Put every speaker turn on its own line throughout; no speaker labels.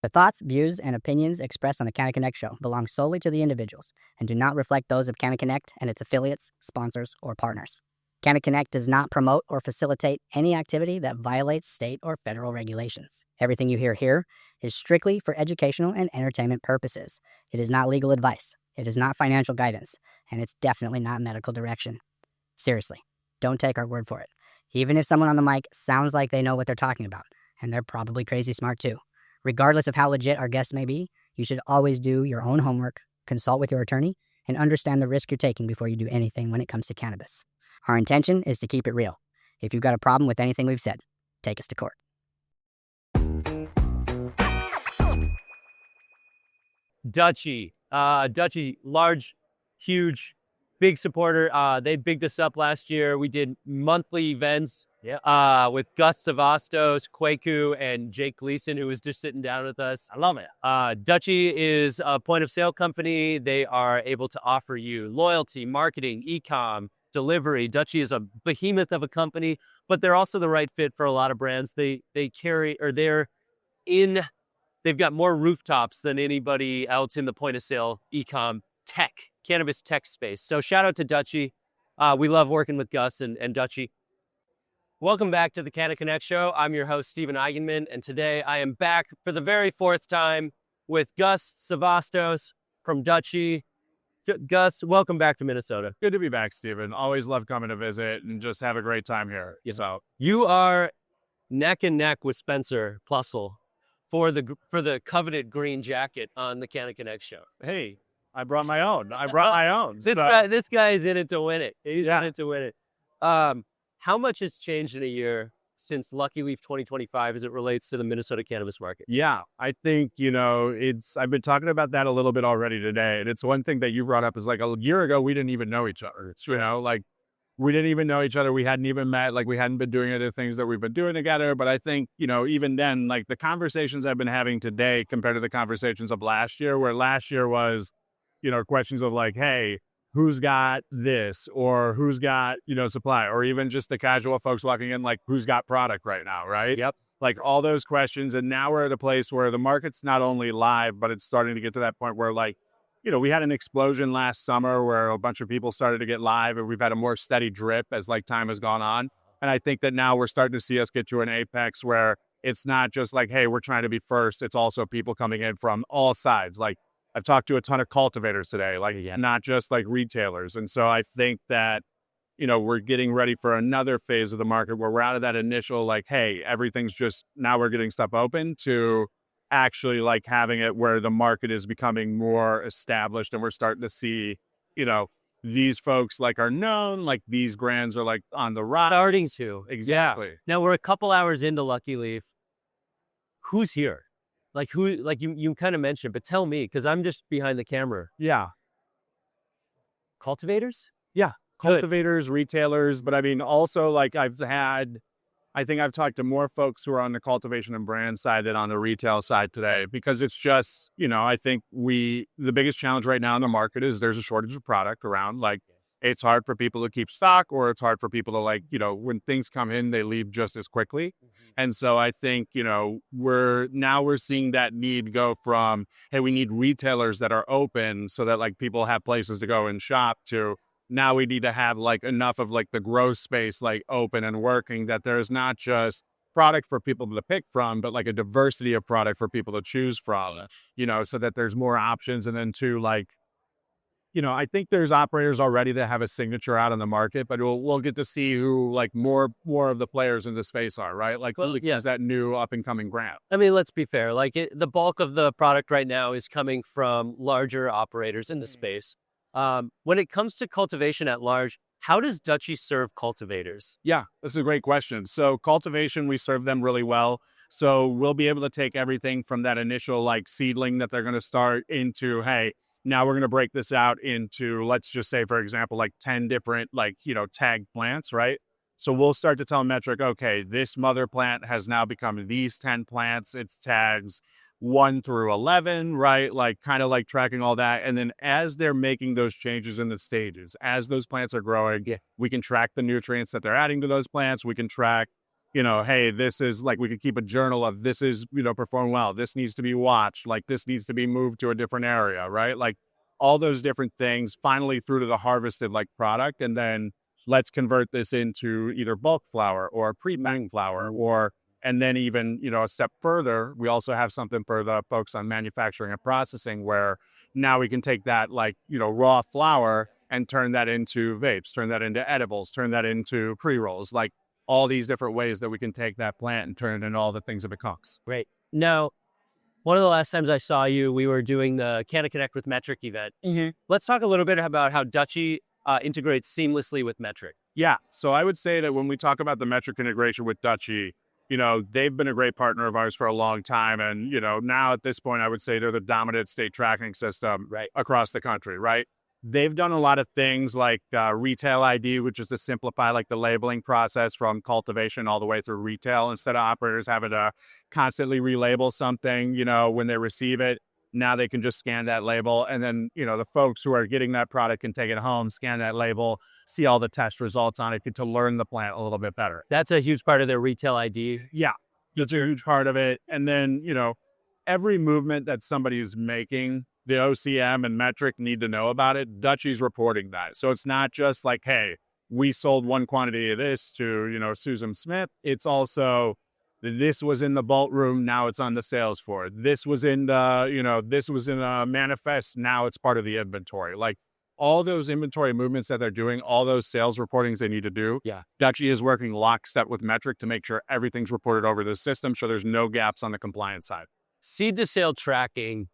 The thoughts, views, and opinions expressed on the Canna Connect Show belong solely to the individuals and do not reflect those of Canna Connect and its affiliates, sponsors, or partners. Canna Connect does not promote or facilitate any activity that violates state or federal regulations. Everything you hear here is strictly for educational and entertainment purposes. It is not legal advice, it is not financial guidance, and it's definitely not medical direction. Seriously, don't take our word for it. Even if someone on the mic sounds like they know what they're talking about, and they're probably crazy smart too. Regardless of how legit our guests may be, you should always do your own homework, consult with your attorney, and understand the risk you're taking before you do anything when it comes to cannabis. Our intention is to keep it real. If you've got a problem with anything we've said, take us to court.
Dutchie, large, huge, big supporter. They bigged us up last year. We did monthly events with Gus Sevastos, Kwaku, and Jake Gleason, who was just sitting down with us.
I love it.
Dutchie is a point of sale company. They are able to offer you loyalty, marketing, e-com, delivery. Dutchie is a behemoth of a company, but they're also the right fit for a lot of brands. They've got more rooftops than anybody else in the point of sale e-com cannabis tech space. So shout out to Dutchie. We love working with Gus and Dutchie. Welcome back to the Canna Connect Show. I'm your host, Steven Eigenman, and today I am back for the very fourth time with Gus Sevastos from Dutchie. Gus, welcome back to Minnesota.
Good to be back, Steven. Always love coming to visit and just have a great time here.
Yeah.
So
you are neck and neck with Spencer Plussel for the coveted green jacket on the Canna Connect Show.
Hey, I brought my own.
This guy is in it to win it. He's in it to win it. How much has changed in a year since Lucky Leaf 2025 as it relates to the Minnesota cannabis market?
Yeah, I think, I've been talking about that a little bit already today. And it's one thing that you brought up is like a year ago, we didn't even know each other. We didn't even know each other. We hadn't even met, we hadn't been doing other things that we've been doing together. But I think, even then, the conversations I've been having today compared to the conversations of last year, where last year was, questions of hey, who's got this or who's got, supply, or even just the casual folks walking in, who's got product right now, right?
Yep.
All those questions. And now we're at a place where the market's not only live, but it's starting to get to that point where we had an explosion last summer where a bunch of people started to get live, and we've had a more steady drip as time has gone on. And I think that now we're starting to see us get to an apex where it's not just hey, we're trying to be first. It's also people coming in from all sides. I've talked to a ton of cultivators today, not just retailers. And so I think that, we're getting ready for another phase of the market where we're out of that initial, hey, everything's just, now we're getting stuff open, to actually having it where the market is becoming more established, and we're starting to see, these folks are known, these brands are on the rise.
Starting to.
Exactly.
Yeah. Now we're a couple hours into Lucky Leaf. Who's here? You kind of mentioned, but tell me, because I'm just behind the camera.
Yeah.
Cultivators?
Yeah. Cultivators, retailers. But I mean, also I think I've talked to more folks who are on the cultivation and brand side than on the retail side today, because it's just, I think the biggest challenge right now in the market is there's a shortage of product around. It's hard for people to keep stock, or it's hard for people to when things come in, they leave just as quickly. Mm-hmm. And so I think, we're seeing that need go from, hey, we need retailers that are open so that people have places to go and shop, to now we need to have enough of the grow space open and working, that there's not just product for people to pick from, but a diversity of product for people to choose from, so that there's more options. And then two, I think there's operators already that have a signature out on the market, but we'll get to see who more of the players in the space are, right? Is that new up and coming brand.
I mean, let's be fair. The bulk of the product right now is coming from larger operators in the space. When it comes to cultivation at large, how does Dutchie serve cultivators?
Yeah, that's a great question. So cultivation, we serve them really well. So we'll be able to take everything from that initial seedling that they're going to start into, hey, now we're going to break this out into, let's just say, for example, 10 different, tagged plants, right? So we'll start to tell Metric, okay, this mother plant has now become these 10 plants. It's tags 1 through 11, right? Kind of tracking all that. And then as they're making those changes in the stages, as those plants are growing, we can track the nutrients that they're adding to those plants. We can track hey, this is like, we could keep a journal of this is, perform well. This needs to be watched. Like this needs to be moved to a different area, right? Like all those different things finally through to the harvested like product. And then let's convert this into either bulk flour or pre-bang flour and then even, a step further, we also have something for the folks on manufacturing and processing where now we can take that like, raw flour and turn that into vapes, turn that into edibles, turn that into pre-rolls, like all these different ways that we can take that plant and turn it into all the things it becomes.
Great. Now, one of the last times I saw you, we were doing the Canna Connect with Metric event. Let's talk a little bit about how Dutchie integrates seamlessly with Metric.
Yeah. So I would say that when we talk about the Metric integration with Dutchie, they've been a great partner of ours for a long time. And, now at this point, I would say they're the dominant state tracking system across the country, right? They've done a lot of things like retail ID, which is to simplify like the labeling process from cultivation all the way through retail. Instead of operators having to constantly relabel something, when they receive it, now they can just scan that label. And then, the folks who are getting that product can take it home, scan that label, see all the test results on it, get to learn the plant a little bit better.
That's a huge part of their retail ID.
Yeah, that's a huge part of it. And then, every movement that somebody is making, the OCM and Metric need to know about it. Dutchie's reporting that. So it's not just like, hey, we sold one quantity of this to, Susan Smith. It's also, this was in the vault room, now it's on the sales floor. This was in the, this was in a manifest, now it's part of the inventory. Like all those inventory movements that they're doing, all those sales reportings they need to do.
Yeah.
Dutchie is working lockstep with Metric to make sure everything's reported over the system so there's no gaps on the compliance side.
Seed to sale tracking,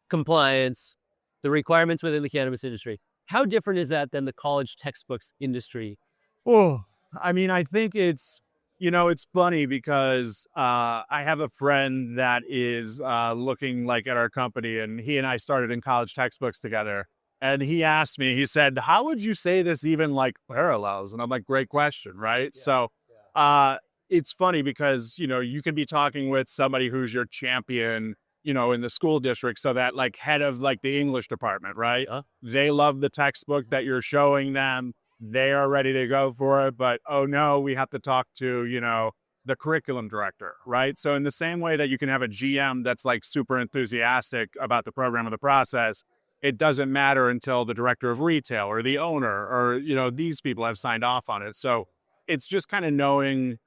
compliance, the requirements within the cannabis industry. How different is that than the college textbooks industry?
Oh, I mean, I think it's, it's funny because I have a friend that is looking like at our company, and he and I started in college textbooks together. And he asked me, he said, how would you say this even like parallels? And I'm like, great question, right? Yeah. So it's funny because, you can be talking with somebody who's your champion, in the school district. So that like head of like the English department, right? They love the textbook that you're showing them. They are ready to go for it. But, oh no, we have to talk to, the curriculum director, right? So in the same way that you can have a GM that's like super enthusiastic about the program or the process, it doesn't matter until the director of retail or the owner or, these people have signed off on it. So it's just kind of knowing,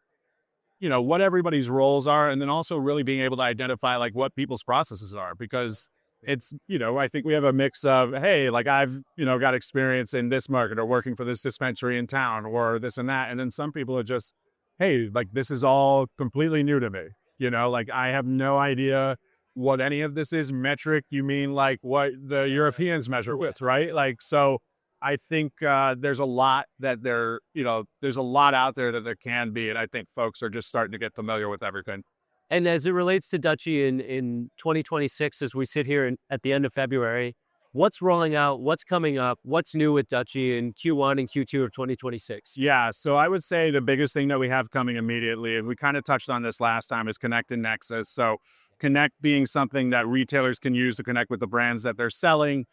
what everybody's roles are, and then also really being able to identify like what people's processes are, because it's, I think we have a mix of, hey, like I've, got experience in this market or working for this dispensary in town or this and that. And then some people are just, hey, like this is all completely new to me. Like I have no idea what any of this is. Metric, you mean like what the Europeans measure with, right? Like, so I think there's a lot that there's a lot out there that there can be. And I think folks are just starting to get familiar with everything.
And as it relates to Dutchie in 2026, as we sit here at the end of February, what's rolling out, what's coming up, what's new with Dutchie in Q1 and Q2 of 2026?
Yeah, so I would say the biggest thing that we have coming immediately, and we kind of touched on this last time, is Connect and Nexus. So Connect being something that retailers can use to connect with the brands that they're selling,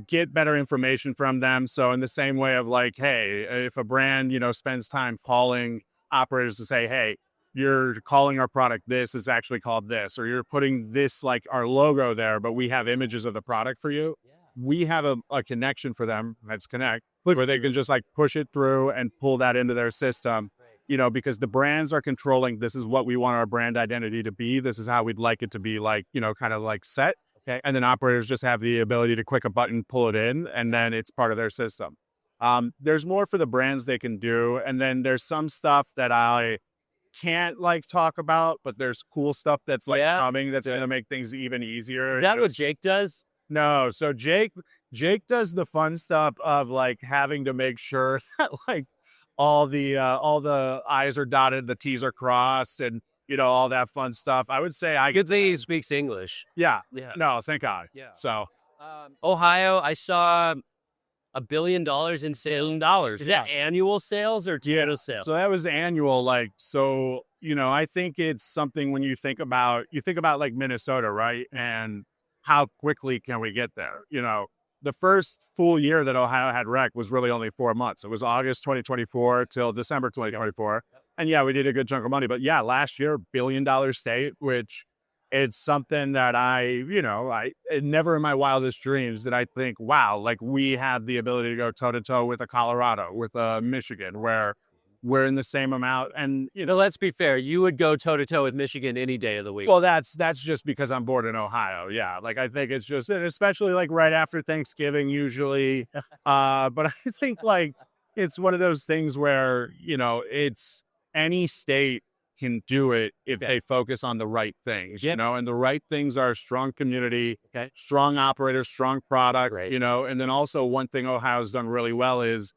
get better information from them. So in the same way of like, hey, if a brand, spends time calling operators to say, hey, you're calling our product this, it's actually called this, or you're putting this like our logo there, but we have images of the product for you. Yeah. We have a connection for them, that's Connect, where they can just like push it through and pull that into their system, because the brands are controlling, this is what we want our brand identity to be. This is how we'd like it to be like, kind of like set. Okay. And then operators just have the ability to click a button, pull it in, and then it's part of their system. There's more for the brands they can do. And then there's some stuff that I can't like talk about, but there's cool stuff that's like coming that's going to make things even easier.
Is that what Jake does?
No. So Jake does the fun stuff of like having to make sure that like all the I's are dotted, the T's are crossed, and all that fun stuff. I would say
good thing he speaks English.
Yeah. No, thank God.
Yeah.
So
Ohio, I saw $1 billion in sales. Is that annual sales or total sales?
So that was annual. Like, so, I think it's something when you think about like Minnesota, right? And how quickly can we get there? the first full year that Ohio had rec was really only 4 months. It was August 2024 till December 2024. And yeah, we did a good chunk of money. But yeah, last year, $1 billion state, which it's something that never in my wildest dreams did I think, wow, like we have the ability to go toe to toe with a Colorado, with a Michigan, where we're in the same amount. And,
But let's be fair. You would go toe to toe with Michigan any day of the week.
well, that's just because I'm born in Ohio. Yeah. Like, I think it's just, and especially like right after Thanksgiving, usually. But I think like it's one of those things where, it's any state can do it if they focus on the right things, and the right things are strong community, strong operators, strong product, and then also one thing Ohio's done really well is,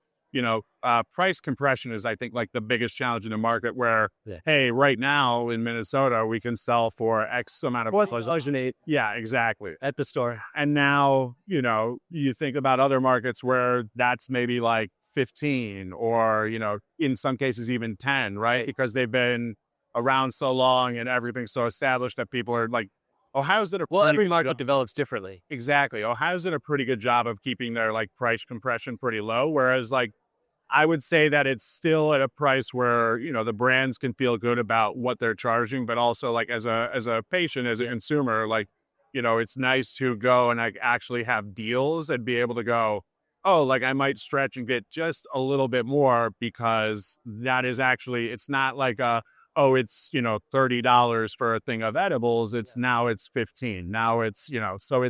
price compression is, I think, like the biggest challenge in the market where, hey, right now in Minnesota, we can sell for X amount of
$4.08.
Yeah, exactly.
At the store.
And now, you think about other markets where that's maybe like 15 or, in some cases even 10, right? Because they've been around so long and everything's so established that people are like, Ohio's did a
every market develops differently.
Exactly. Ohio's did a pretty good job of keeping their like price compression pretty low. Whereas like, I would say that it's still at a price where, the brands can feel good about what they're charging, but also like as a patient, as a consumer, like, it's nice to go and like actually have deals and be able to go, oh, like I might stretch and get just a little bit more because that is actually, it's not like it's, $30 for a thing of edibles. It's now it's 15. Now it's, so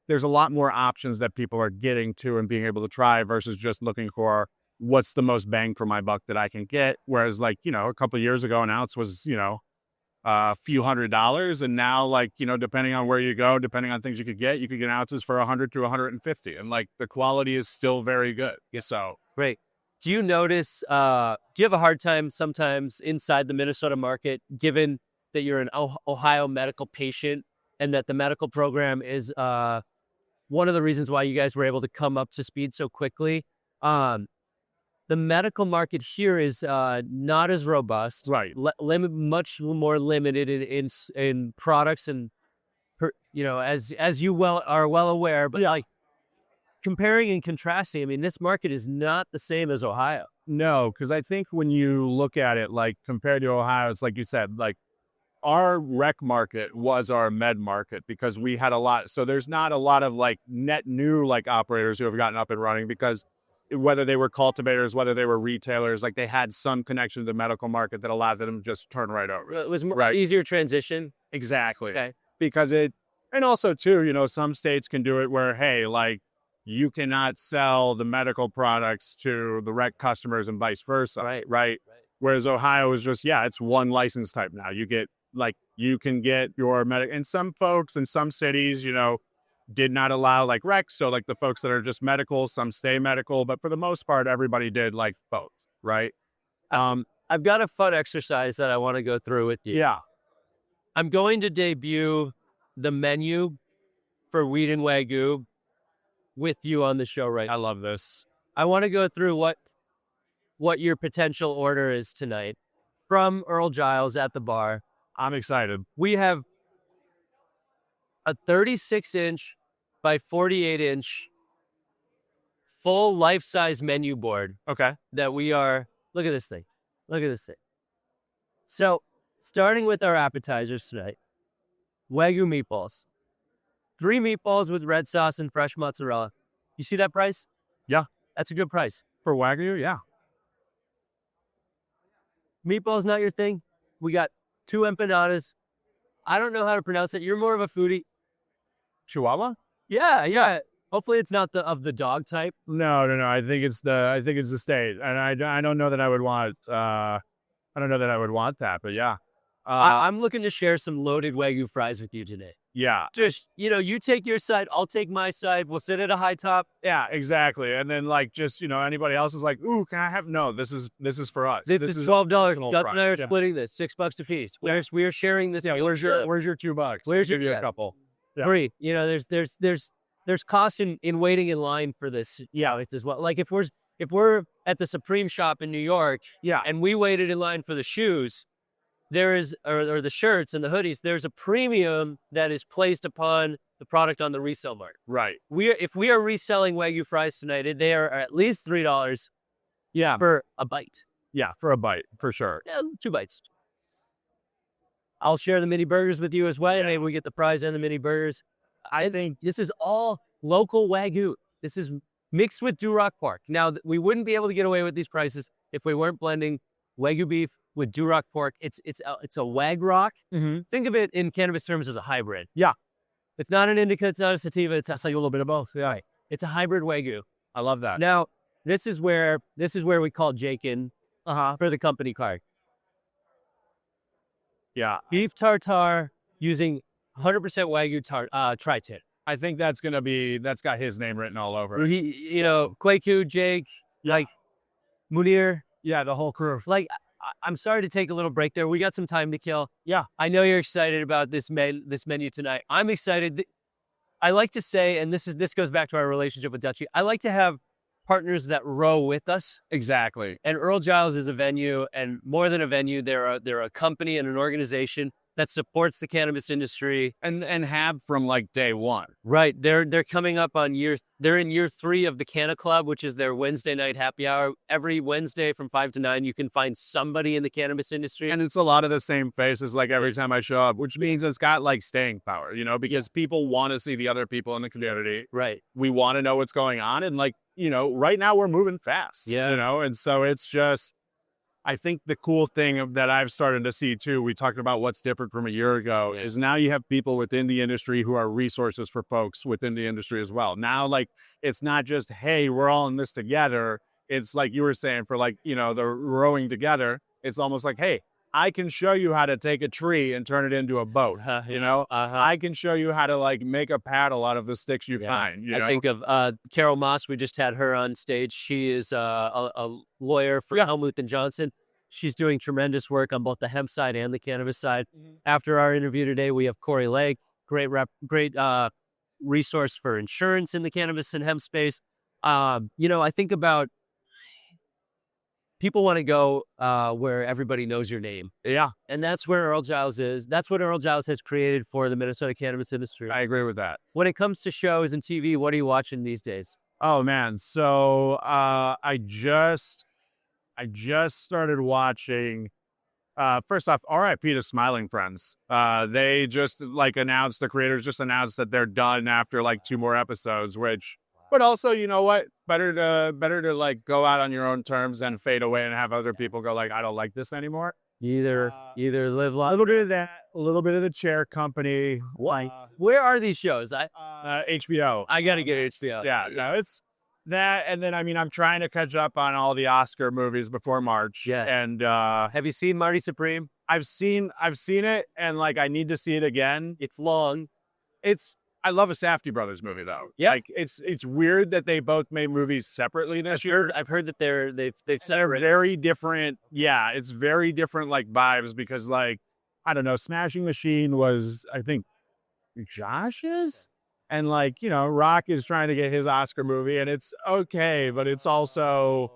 there's a lot more options that people are getting to and being able to try versus just looking for what's the most bang for my buck that I can get. Whereas like, a couple of years ago, an ounce was, a few $100s. And now like, depending on where you go, depending on things you could get ounces for 100 to 150. And like the quality is still very good. So
great. Do you notice, do you have a hard time sometimes inside the Minnesota market, given that you're an Ohio medical patient and that the medical program is one of the reasons why you guys were able to come up to speed so quickly? The medical market here is not as robust,
right?
Much more limited in products, and as you are well aware. But like comparing and contrasting, I mean, this market is not the same as Ohio.
No, because I think when you look at it, like compared to Ohio, it's like you said, like our rec market was our med market because we had a lot. So there's not a lot of like net new like operators who have gotten up and running because whether they were cultivators, whether they were retailers, like they had some connection to the medical market that allowed them to just turn right over.
It was more easier transition.
Exactly.
Okay.
Because and also too, some states can do it where, hey, like you cannot sell the medical products to the rec customers and vice versa. Right. Whereas Ohio is just, it's one license type now. You can get your and some folks in some cities, did not allow like rec. So like the folks that are just medical, some stay medical, but for the most part, everybody did like both. Right.
I've got a fun exercise that I want to go through with you.
Yeah.
I'm going to debut the menu for Weed and Wagyu with you on the show right now.
I love this.
I want to go through what your potential order is tonight from Earl Giles at the bar.
I'm excited.
We have a 36-inch by 48-inch full life-size menu board.
Okay.
That we are, look at this thing. Look at this thing. So, starting with our appetizers tonight, Wagyu meatballs. 3 meatballs with red sauce and fresh mozzarella. You see that price?
Yeah.
That's a good price.
For Wagyu, yeah.
Meatballs not your thing? We got 2 empanadas. I don't know how to pronounce it. You're more of a foodie.
Chihuahua?
Yeah. Hopefully it's not of the dog type.
No. I think it's the state. And I don't know that I would want that, but yeah.
I'm looking to share some loaded Wagyu fries with you today.
Yeah.
Just, you take your side, I'll take my side. We'll sit at a high top.
Yeah, exactly. And then like just, anybody else is like, ooh, can I have, no, this is for us.
This is $12. Gus and I are splitting this, $6 a piece. We are sharing this.
Yeah, where's your $2?
Where's
your a couple?
Yeah. Free. There's cost in waiting in line for this. Yeah, it's as well. Like if we're at the Supreme shop in New York,
yeah,
and we waited in line for the shoes, there is, or the shirts and the hoodies, there's a premium that is placed upon the product on the resale market.
Right.
If we are reselling Wagyu fries tonight, they are at least $3
Yeah.
for a bite.
Yeah. For a bite, for sure.
Yeah, 2 bites. I'll share the mini burgers with you as well. Maybe we get the fries and the mini burgers.
I think
This is all local Wagyu. This is mixed with Duroc pork. Now, we wouldn't be able to get away with these prices if we weren't blending Wagyu beef with Duroc pork. It's a Wagrock. Think of it in cannabis terms as a hybrid.
Yeah.
It's not an indica. It's not a sativa. It's
like a little bit of both. Yeah.
It's a hybrid Wagyu.
I love that.
Now, this is where we call Jake in for the company card.
Yeah.
Beef tartare using 100% Wagyu tri-tip.
I think that's got his name written all over it.
He, Kwaku, Jake, like Munir.
Yeah, the whole crew.
Like, I'm sorry to take a little break there. We got some time to kill.
Yeah.
I know you're excited about this menu tonight. I'm excited. I like to say, and this goes back to our relationship with Dutchie, I like to have partners that row with us.
Exactly.
And Earl Giles is a venue, and more than a venue, they're a company and an organization that supports the cannabis industry
and have from like day one.
Right. They're coming up on they're in year 3 of the Canna Club, which is their Wednesday night happy hour. Every Wednesday from 5 to 9, you can find somebody in the cannabis industry.
And it's a lot of the same faces like every time I show up, which means it's got like staying power, because people want to see the other people in the community.
Right.
We want to know what's going on. And like, right now we're moving fast.
Yeah.
And so it's just, I think the cool thing that I've started to see too, we talked about what's different from a year ago, is now you have people within the industry who are resources for folks within the industry as well. Now, like, it's not just, hey, we're all in this together. It's like you were saying for like, the rowing together. It's almost like, hey, I can show you how to take a tree and turn it into a boat. I can show you how to like make a paddle out of the sticks you find.
I think of Carol Moss. We just had her on stage. She is a lawyer for Helmuth and Johnson. She's doing tremendous work on both the hemp side and the cannabis side. After our interview today, we have Corey Lake, great resource for insurance in the cannabis and hemp space. I think about people want to go where everybody knows your name.
Yeah.
And that's where Earl Giles is. That's what Earl Giles has created for the Minnesota cannabis industry.
I agree with that.
When it comes to shows and TV, what are you watching these days?
Oh, man. So I just started watching, first off, RIP to Smiling Friends. They just announced, the creators just announced that they're done after like 2 more episodes, but also, you know what? Better to like go out on your own terms and fade away and have other people go like, I don't like this anymore.
Either live
A
life.
little bit of that, a little bit of The Chair Company.
Where are these shows?
HBO.
I gotta get HBO.
Yeah, no, it's that. And then, I'm trying to catch up on all the Oscar movies before March.
Yeah.
And
Have you seen Marty Supreme?
I've seen it, and like I need to see it again.
It's long.
I love a Safdie brothers movie though.
Yeah.
Like it's weird that they both made movies separately this year.
I've heard that they've
They're
separated.
very different. Yeah, it's very different like vibes because like, I don't know, Smashing Machine was, I think, Josh's. And like, Rock is trying to get his Oscar movie and it's okay, but it's also,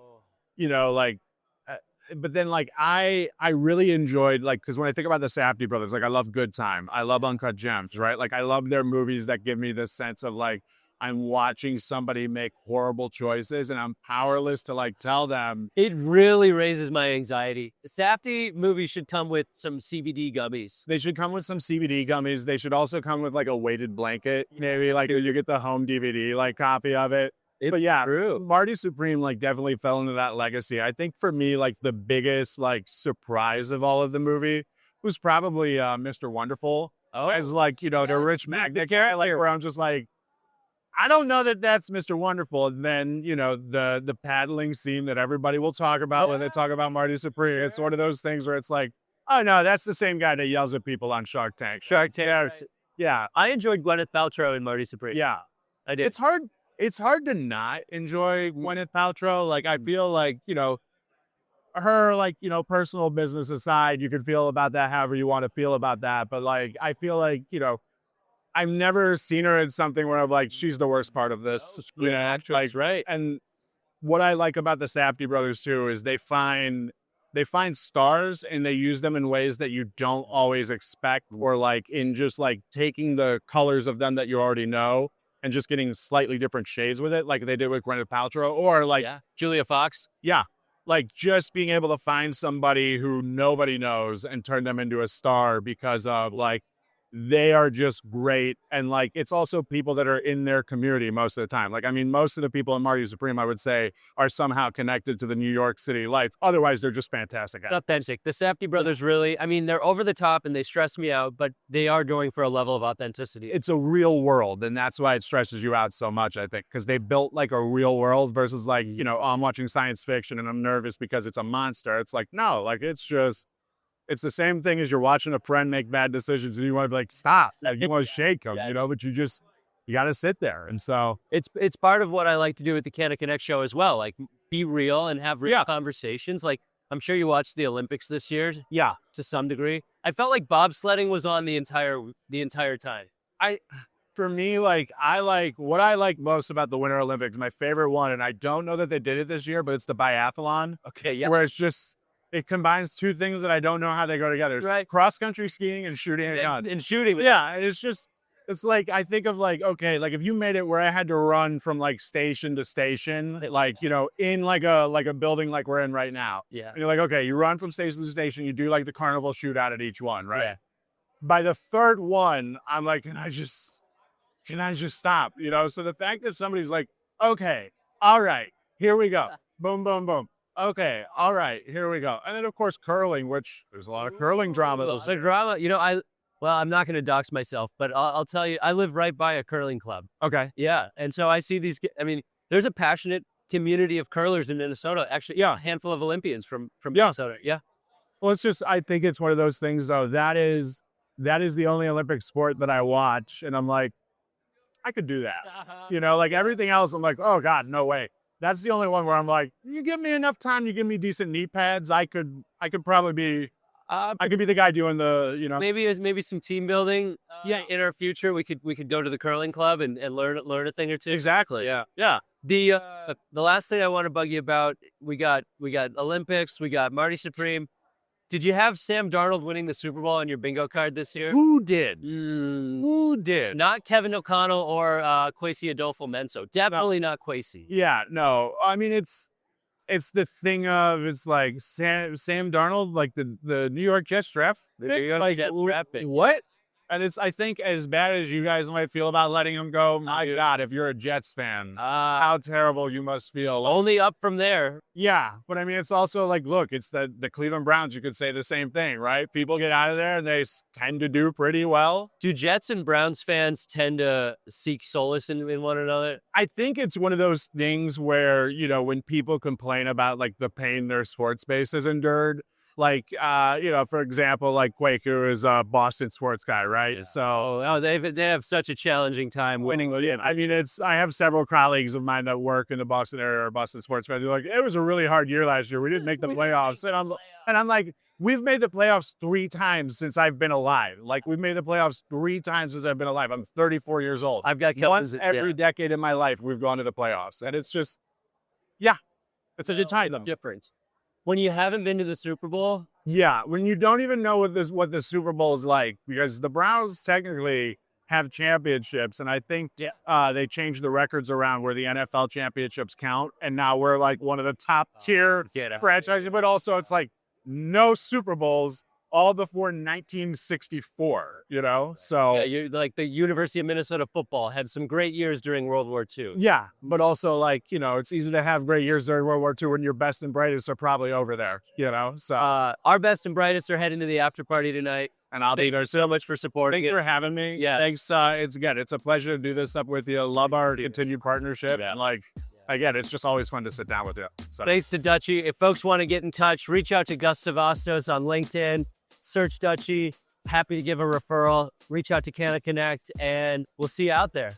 but then like I really enjoyed like, because when I think about the Safdie brothers, like I love Good Time, I love Uncut Gems, right? Like I love their movies that give me this sense of like I'm watching somebody make horrible choices and I'm powerless to like tell them.
It really raises my anxiety. The Safdie movie should come with some CBD gummies.
They should come with some CBD gummies. They should also come with like a weighted blanket, maybe like you get the home DVD like copy of it. But yeah,
true.
Marty Supreme like definitely fell into that legacy. I think for me, like the biggest like surprise of all of the movie was probably Mr. Wonderful. As like, the rich magnate character, like where I'm just like, I don't know that that's Mr. Wonderful. And then, the paddling scene that everybody will talk about when they talk about Marty Supreme. It's one of those things where it's like, oh no, that's the same guy that yells at people on Shark Tank. Yeah.
I enjoyed Gwyneth Paltrow in Marty Supreme.
Yeah.
I did.
It's hard to not enjoy Gwyneth Paltrow. Like, I feel like, her, like, personal business aside, you can feel about that however you want to feel about that. But, like, I feel like, I've never seen her in something where I'm like, she's the worst part of this.
Right.
And what I like about the Safdie brothers, too, is they find they find stars and they use them in ways that you don't always expect, or like in just like taking the colors of them that you already know and just getting slightly different shades with it, like they did with Gwyneth Paltrow, or like,
Julia Fox.
yeah, like just being able to find somebody who nobody knows and turn them into a star because of like, they are just great. And like, it's also people that are in their community most of the time. Like, I mean, most of the people in Marty Supreme, I would say, are somehow connected to the New York City life. Otherwise, they're just fantastic.
It's authentic. The Safdie brothers really, I mean, they're over the top and they stress me out, but they are going for a level of authenticity.
It's a real world. And that's why it stresses you out so much, I think, because they built like a real world versus like, you know, oh, I'm watching science fiction and I'm nervous because it's a monster. It's like, no, like it's just, it's the same thing as you're watching a friend make bad decisions and you want to be like, stop. You want to shake them, you know, but you got to sit there. And so
it's part of what I like to do with the Canna Connect show as well. Like be real and have real conversations. Like I'm sure you watched the Olympics this year.
Yeah.
To some degree. I felt like bobsledding was on the entire time.
For me, like what I like most about the Winter Olympics, my favorite one, and I don't know that they did it this year, but it's the biathlon.
Okay. Yeah.
Where it's just, it combines two things that I don't know how they go together. It's
right.
Cross-country skiing and shooting a gun.
And shooting.
Yeah, and it's like, I think of like, okay, like if you made it where I had to run from like station to station, like, you know, in like a building like we're in right now.
Yeah.
And you're like, okay, you run from station to station, you do like the carnival shootout at each one, right?
Yeah.
By the third one, I'm like, can I just stop? You know, so the fact that somebody's like, okay, all right, here we go. Boom, boom, boom. Okay, all right, here we go. And then, of course, curling, which there's a lot of curling drama.
You know, I'm not going to dox myself, but I'll tell you, I live right by a curling club.
Okay.
Yeah. And so I see these, I mean, there's a passionate community of curlers in Minnesota. Actually, a handful of Olympians from Minnesota. Yeah.
Well, it's just, I think it's one of those things, though, that is the only Olympic sport that I watch. And I'm like, I could do that. You know, like everything else, I'm like, oh, God, no way. That's the only one where I'm like, you give me enough time, you give me decent knee pads, I could probably be, I could be the guy doing the, you know.
Maybe some team building. In our future, we could go to the curling club and learn a thing or two.
Exactly.
Yeah.
Yeah.
The last thing I want to bug you about, we got Olympics, we got Marty Supreme. Did you have Sam Darnold winning the Super Bowl on your bingo card this year?
Who did? Who did?
Not Kevin O'Connell or Kwesi Adolfo-Menso. Definitely not Kwesi.
Yeah, no. I mean, it's the thing of, it's like Sam Darnold, like the New York Jets draft. What? And it's, I think, as bad as you guys might feel about letting him go, my God, if you're a Jets fan, how terrible you must feel.
Only up from there.
Yeah, but I mean, it's also like, look, it's the Cleveland Browns. You could say the same thing, right? People get out of there and they tend to do pretty well.
Do Jets and Browns fans tend to seek solace in one another?
I think it's one of those things where, you know, when people complain about like the pain their sports base has endured, like, you know, for example, like Quaker is a Boston sports guy, right?
Yeah.
So
they have such a challenging time winning.
Yeah, I mean, I have several colleagues of mine that work in the Boston area or Boston sports fans. They're like, it was a really hard year last year. We didn't make the playoffs. And I'm like, we've made the playoffs 3 times since I've been alive. Like, we've made the playoffs 3 times since I've been alive. I'm 34 years old.
I've got
once every decade in my life, we've gone to the playoffs. And it's just, it's a good time.
Different. When you haven't been to the Super Bowl?
Yeah, when you don't even know what the Super Bowl is like, because the Browns technically have championships, and I think they changed the records around where the NFL championships count, and now we're like one of the top tier franchises, but also it's like no Super Bowls all before 1964, you know? So
yeah, you're like the University of Minnesota football had some great years during World War II.
Yeah, but also like, you know, it's easy to have great years during World War II when your best and brightest are probably over there, you know? So
our best and brightest are heading to the after party tonight.
And I'll be there
so much for supporting.
Thanks for having me.
Yeah.
Thanks. It's a pleasure to do this up with you. Love our continued partnership. And like, again, it's just always fun to sit down with you. So.
Thanks to Dutchie. If folks want to get in touch, reach out to Gus Sevastos on LinkedIn. Search Dutchie. Happy to give a referral. Reach out to Canna Connect, and we'll see you out there.